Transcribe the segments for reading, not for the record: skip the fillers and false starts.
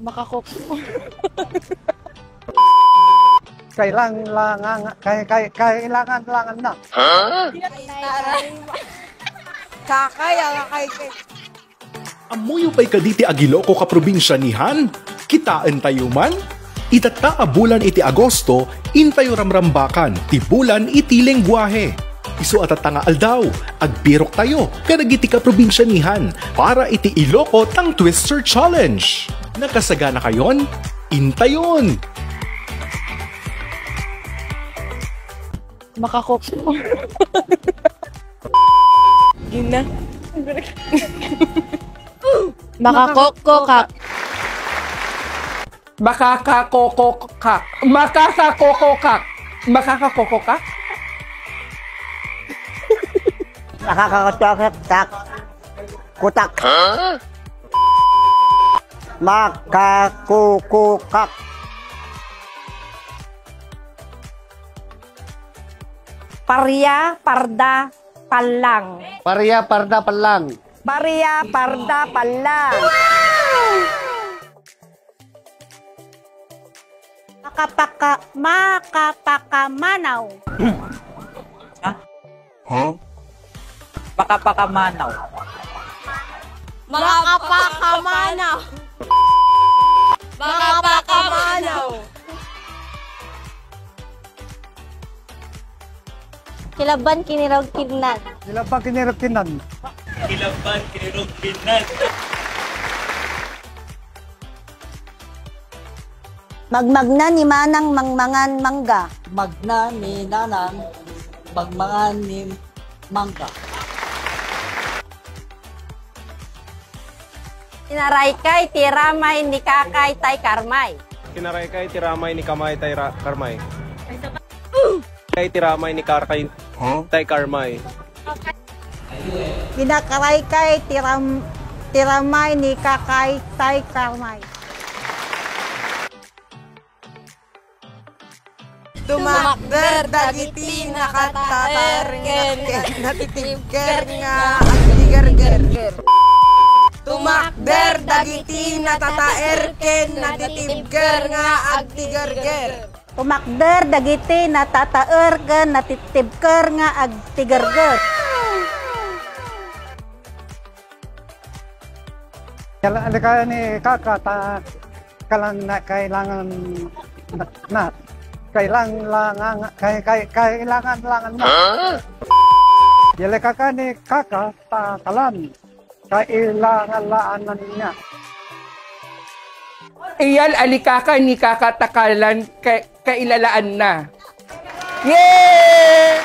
Makakok. Kailangan na. Kakaya kay. Amuyo pa'y kaditi agiloko ka probinsyanihan? Kitaan tayo man? Itata a bulan iti Agosto, intayo ramrambakan, ti bulan iti lengguwahe. Isu atatanga aldaw, agbirok tayo, kadagiti ka probinsyanihan, para iti Iloko tang Twister Challenge. Nakasagana kayon? Intayon! Makakok. Yun na. Makakokokak. Makakakokokak. Makakakokokak. Makakakokokak. Nakakakotokak. Kutak. Makakukukak. Parya, parda, palang. Paria parda palang. Parya, parda, palang. Makapakamanaw. Makapakamanaw. Makapakamaanaw. Makapakamaanaw. Kilaban kinirog kidnan. Sila pa kinirap-kinan. Magmagna ni manang mangmangan mangga. Magna ni nanang magmangan ni mangga. Tinaray kay tiramay ni kakay tay karmay. Kinaray kay tiramay ni kamay tay karmay. Kay tiramay ni karkay tay karmay. Kinakaray kay tiramay ni kakay tay karmay. Tumakder dagiti nakatatarnger natitibger nga agtigerger. Tumakder dagiti natataerken natitibger nga agtigerger. Tumakder dagiti natataer ken natitibker nga agtigerger. Kaya ni kaka kailangan na. Kailangan na. Yale kaka ni kaka kalan. Kailangan niya. Iyan alikaka ni kakatakalan kailalaan na. Yay!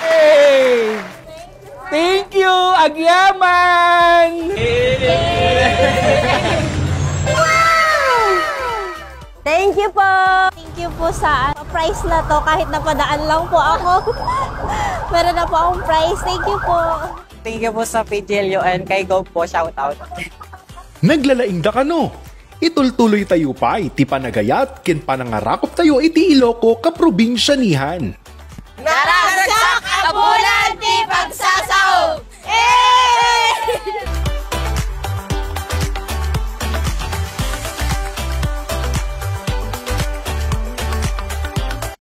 Thank you, Agyaman! Thank you po! Thank you po sa prize na to. Kahit napadaan lang po ako. Meron na po akong prize. Thank you po. Thank you po sa PGLUN. Kay Go po, shout out. Naglalaing da kano? Itultuloy tayo pa iti panagayat ken panangarakop tayo iti Iloko ka probinsyanihan. Narasya!